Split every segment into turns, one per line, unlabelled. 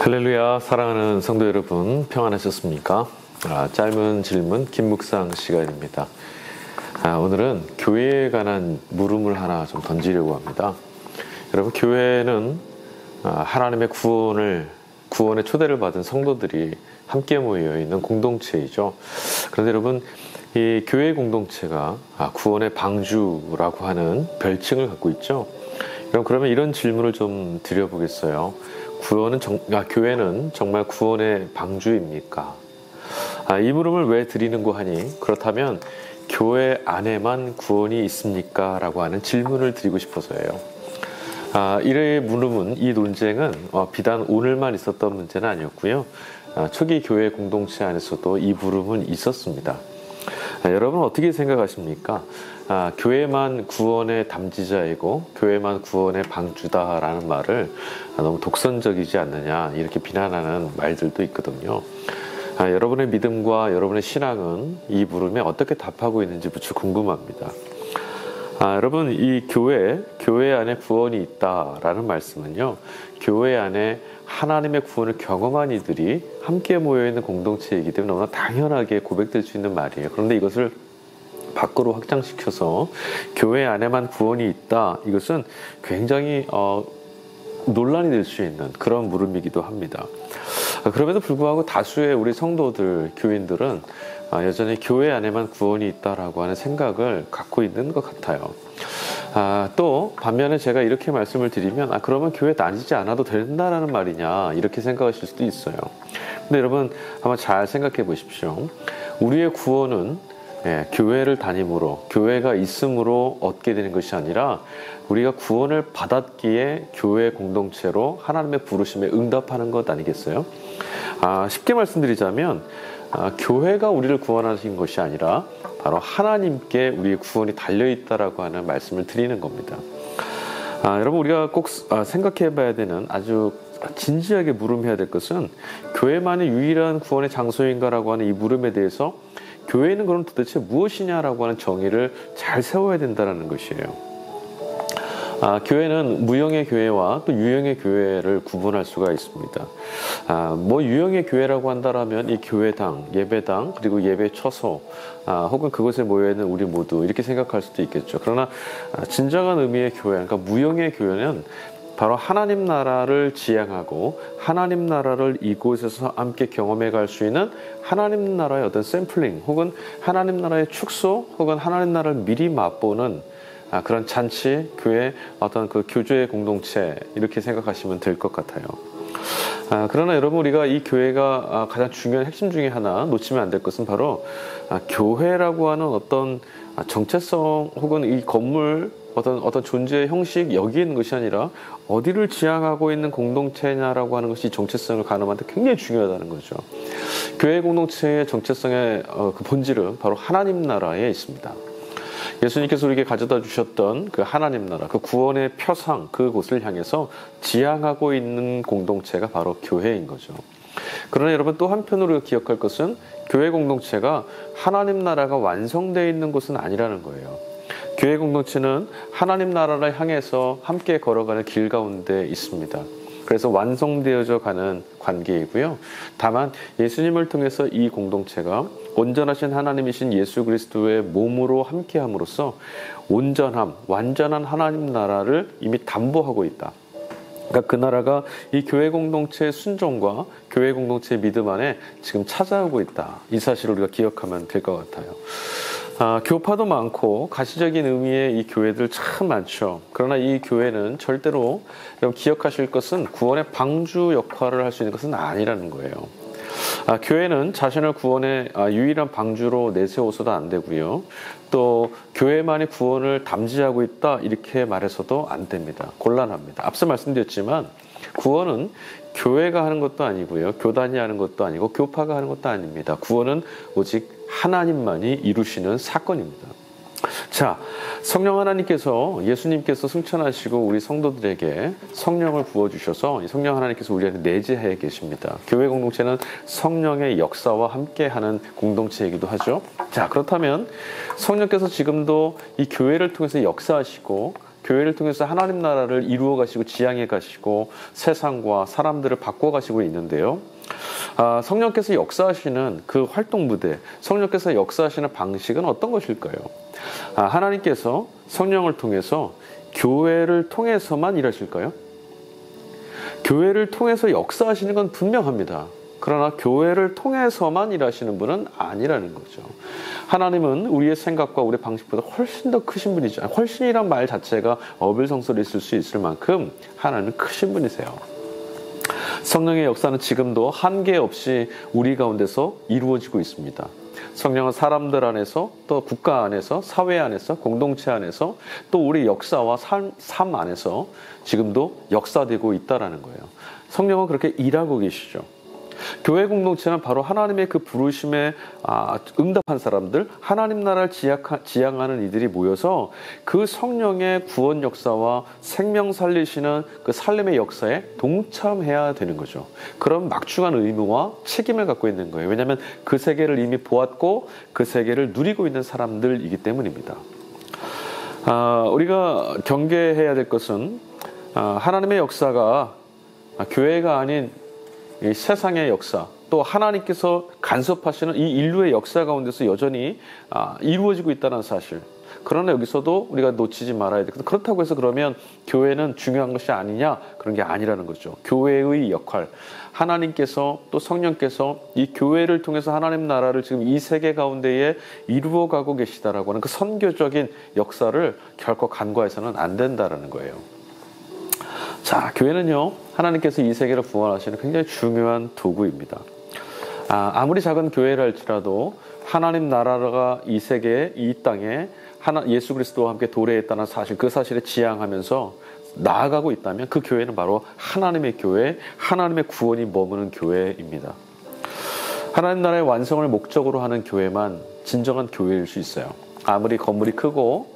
할렐루야, 사랑하는 성도 여러분, 평안하셨습니까? 짧은 질문 긴 묵상 시간입니다. 오늘은 교회에 관한 물음을 하나 좀 던지려고 합니다. 여러분, 교회는 하나님의 구원의 초대를 받은 성도들이 함께 모여 있는 공동체이죠. 그런데 여러분, 이 교회 공동체가 구원의 방주라고 하는 별칭을 갖고 있죠. 그러면 이런 질문을 좀 드려보겠어요. 교회는 정말 구원의 방주입니까? 이 물음을 왜 드리는고 하니, 그렇다면 교회 안에만 구원이 있습니까? 라고 하는 질문을 드리고 싶어서예요. 이 물음은, 이 논쟁은 비단 오늘만 있었던 문제는 아니었고요. 초기 교회 공동체 안에서도 이 물음은 있었습니다. 여러분 어떻게 생각하십니까? 교회만 구원의 담지자이고 교회만 구원의 방주다라는 말을 너무 독선적이지 않느냐, 이렇게 비난하는 말들도 있거든요. 여러분의 믿음과 여러분의 신앙은 이 물음에 어떻게 답하고 있는지 무척 궁금합니다. 여러분, 이 교회 안에 구원이 있다라는 말씀은요, 교회 안에 하나님의 구원을 경험한 이들이 함께 모여있는 공동체이기 때문에 너무나 당연하게 고백될 수 있는 말이에요. 그런데 이것을 밖으로 확장시켜서 교회 안에만 구원이 있다, 이것은 굉장히 논란이 될 수 있는 그런 물음이기도 합니다. 그럼에도 불구하고 다수의 우리 성도들, 교인들은 여전히 교회 안에만 구원이 있다라고 하는 생각을 갖고 있는 것 같아요. 또 반면에 제가 이렇게 말씀을 드리면 그러면 교회 다니지 않아도 된다라는 말이냐, 이렇게 생각하실 수도 있어요. 근데 여러분 한번 잘 생각해 보십시오. 우리의 구원은 교회를 다님으로, 교회가 있음으로 얻게 되는 것이 아니라 우리가 구원을 받았기에 교회 공동체로 하나님의 부르심에 응답하는 것 아니겠어요? 쉽게 말씀드리자면 교회가 우리를 구원하신 것이 아니라 바로 하나님께 우리의 구원이 달려있다라고 하는 말씀을 드리는 겁니다. 여러분, 우리가 꼭 생각해 봐야 되는, 아주 진지하게 물음해야 될 것은, 교회만이 유일한 구원의 장소인가라고 하는 이 물음에 대해서 교회는 그럼 도대체 무엇이냐라고 하는 정의를 잘 세워야 된다는 것이에요. 교회는 무형의 교회와 또 유형의 교회를 구분할 수가 있습니다. 유형의 교회라고 한다라면 이 교회당, 예배당, 그리고 예배 처소, 혹은 그곳에 모여있는 우리 모두, 이렇게 생각할 수도 있겠죠. 그러나 진정한 의미의 교회, 그러니까 무형의 교회는 바로 하나님 나라를 지향하고 하나님 나라를 이곳에서 함께 경험해 갈 수 있는 하나님 나라의 어떤 샘플링, 혹은 하나님 나라의 축소, 혹은 하나님 나라를 미리 맛보는 그런 잔치, 교회, 어떤 그 교제의 공동체, 이렇게 생각하시면 될 것 같아요. 그러나 여러분, 우리가 이 교회가 가장 중요한 핵심 중에 하나 놓치면 안 될 것은 바로 교회라고 하는 어떤 정체성, 혹은 이 건물, 어떤 존재의 형식, 여기에 있는 것이 아니라 어디를 지향하고 있는 공동체냐라고 하는 것이 정체성을 가늠하는데 굉장히 중요하다는 거죠. 교회 공동체의 정체성의 그 본질은 바로 하나님 나라에 있습니다. 예수님께서 우리에게 가져다 주셨던 그 하나님 나라, 그 구원의 표상, 그곳을 향해서 지향하고 있는 공동체가 바로 교회인 거죠. 그러나 여러분, 또 한편으로 기억할 것은 교회 공동체가 하나님 나라가 완성되어 있는 곳은 아니라는 거예요. 교회 공동체는 하나님 나라를 향해서 함께 걸어가는 길 가운데 있습니다. 그래서 완성되어져 가는 관계이고요. 다만 예수님을 통해서 이 공동체가 온전하신 하나님이신 예수 그리스도의 몸으로 함께함으로써 온전함, 완전한 하나님 나라를 이미 담보하고 있다. 그러니까 그 나라가 이 교회 공동체의 순종과 교회 공동체의 믿음 안에 지금 찾아오고 있다. 이 사실을 우리가 기억하면 될 것 같아요. 교파도 많고 가시적인 의미의 이 교회들 참 많죠. 그러나 이 교회는 절대로 여러분 기억하실 것은 구원의 방주 역할을 할 수 있는 것은 아니라는 거예요. 교회는 자신을 구원의 유일한 방주로 내세워서도 안 되고요. 또 교회만이 구원을 담지하고 있다, 이렇게 말해서도 안 됩니다. 곤란합니다. 앞서 말씀드렸지만 구원은 교회가 하는 것도 아니고요, 교단이 하는 것도 아니고 교파가 하는 것도 아닙니다. 구원은 오직 하나님만이 이루시는 사건입니다. 자, 성령 하나님께서, 예수님께서 승천하시고 우리 성도들에게 성령을 부어주셔서 이 성령 하나님께서 우리 안에 내재해 계십니다. 교회 공동체는 성령의 역사와 함께하는 공동체이기도 하죠. 자, 그렇다면 성령께서 지금도 이 교회를 통해서 역사하시고 교회를 통해서 하나님 나라를 이루어 가시고 지향해 가시고 세상과 사람들을 바꿔 가시고 있는데요. 성령께서 역사하시는 그 활동 무대, 성령께서 역사하시는 방식은 어떤 것일까요? 하나님께서 성령을 통해서 교회를 통해서만 일하실까요? 교회를 통해서 역사하시는 건 분명합니다. 그러나 교회를 통해서만 일하시는 분은 아니라는 거죠. 하나님은 우리의 생각과 우리의 방식보다 훨씬 더 크신 분이죠. 훨씬이란 말 자체가 어불성설이 있을 수 있을 만큼 하나님은 크신 분이세요. 성령의 역사는 지금도 한계 없이 우리 가운데서 이루어지고 있습니다. 성령은 사람들 안에서, 또 국가 안에서, 사회 안에서, 공동체 안에서, 또 우리 역사와 삶 안에서 지금도 역사되고 있다는 거예요. 성령은 그렇게 일하고 계시죠. 교회 공동체는 바로 하나님의 그 부르심에 응답한 사람들, 하나님 나라를 지향하는 이들이 모여서 그 성령의 구원 역사와 생명 살리시는 그 살림의 역사에 동참해야 되는 거죠. 그런 막중한 의무와 책임을 갖고 있는 거예요. 왜냐하면 그 세계를 이미 보았고 그 세계를 누리고 있는 사람들이기 때문입니다. 우리가 경계해야 될 것은 하나님의 역사가 교회가 아닌 이 세상의 역사, 또 하나님께서 간섭하시는 이 인류의 역사 가운데서 여전히 이루어지고 있다는 사실. 그러나 여기서도 우리가 놓치지 말아야 돼. 그렇다고 해서 그러면 교회는 중요한 것이 아니냐? 그런 게 아니라는 거죠. 교회의 역할, 하나님께서 또 성령께서 이 교회를 통해서 하나님 나라를 지금 이 세계 가운데에 이루어가고 계시다라고 하는 그 선교적인 역사를 결코 간과해서는 안 된다라는 거예요. 자, 교회는요, 하나님께서 이 세계를 구원하시는 굉장히 중요한 도구입니다. 아무리 작은 교회를 할지라도 하나님 나라가 이 세계에, 이 땅에 예수 그리스도와 함께 도래했다는 사실, 그 사실에 지향하면서 나아가고 있다면 그 교회는 바로 하나님의 교회, 하나님의 구원이 머무는 교회입니다. 하나님 나라의 완성을 목적으로 하는 교회만 진정한 교회일 수 있어요. 아무리 건물이 크고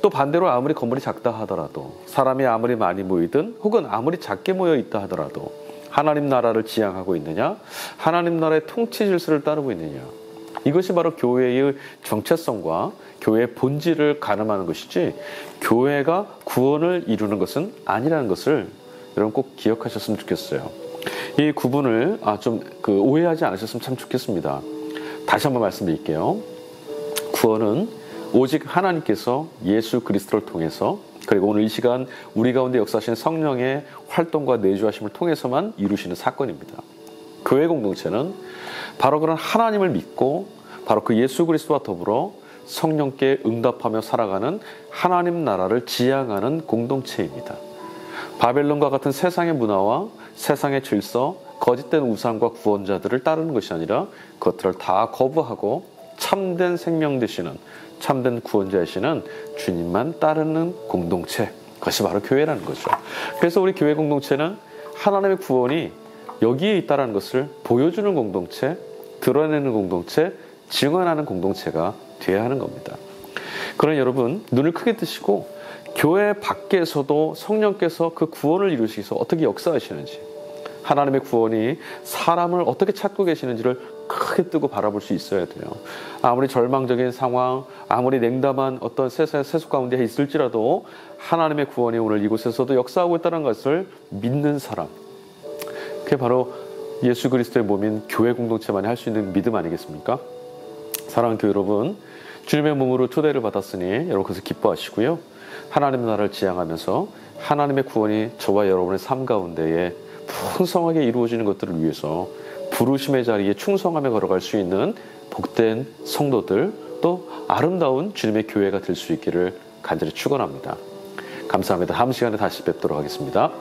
또 반대로 아무리 건물이 작다 하더라도, 사람이 아무리 많이 모이든 혹은 아무리 작게 모여 있다 하더라도 하나님 나라를 지향하고 있느냐, 하나님 나라의 통치 질서를 따르고 있느냐, 이것이 바로 교회의 정체성과 교회의 본질을 가늠하는 것이지, 교회가 구원을 이루는 것은 아니라는 것을 여러분 꼭 기억하셨으면 좋겠어요. 이 구분을 오해하지 않으셨으면 참 좋겠습니다. 다시 한번 말씀드릴게요. 구원은 오직 하나님께서 예수 그리스도를 통해서, 그리고 오늘 이 시간 우리 가운데 역사하시는 성령의 활동과 내주하심을 통해서만 이루시는 사건입니다. 교회 공동체는 바로 그런 하나님을 믿고 바로 그 예수 그리스도와 더불어 성령께 응답하며 살아가는 하나님 나라를 지향하는 공동체입니다. 바벨론과 같은 세상의 문화와 세상의 질서, 거짓된 우상과 구원자들을 따르는 것이 아니라 그것들을 다 거부하고 참된 생명 되시는, 참된 구원자이시는 주님만 따르는 공동체, 그것이 바로 교회라는 거죠. 그래서 우리 교회 공동체는 하나님의 구원이 여기에 있다는 것을 보여주는 공동체, 드러내는 공동체, 증언하는 공동체가 되어야 하는 겁니다. 그러나 여러분, 눈을 크게 뜨시고 교회 밖에서도 성령께서 그 구원을 이루시기 위해서 어떻게 역사하시는지, 하나님의 구원이 사람을 어떻게 찾고 계시는지를 크게 뜨고 바라볼 수 있어야 돼요. 아무리 절망적인 상황, 아무리 냉담한 어떤 세상의 세속 가운데 있을지라도 하나님의 구원이 오늘 이곳에서도 역사하고 있다는 것을 믿는 사람, 그게 바로 예수 그리스도의 몸인 교회 공동체만이 할 수 있는 믿음 아니겠습니까? 사랑하는 교회 여러분, 주님의 몸으로 초대를 받았으니 여러분 그것을 기뻐하시고요, 하나님 나라를 지향하면서 하나님의 구원이 저와 여러분의 삶 가운데에 풍성하게 이루어지는 것들을 위해서 부르심의 자리에 충성하며 걸어갈 수 있는 복된 성도들, 또 아름다운 주님의 교회가 될 수 있기를 간절히 축원합니다. 감사합니다. 다음 시간에 다시 뵙도록 하겠습니다.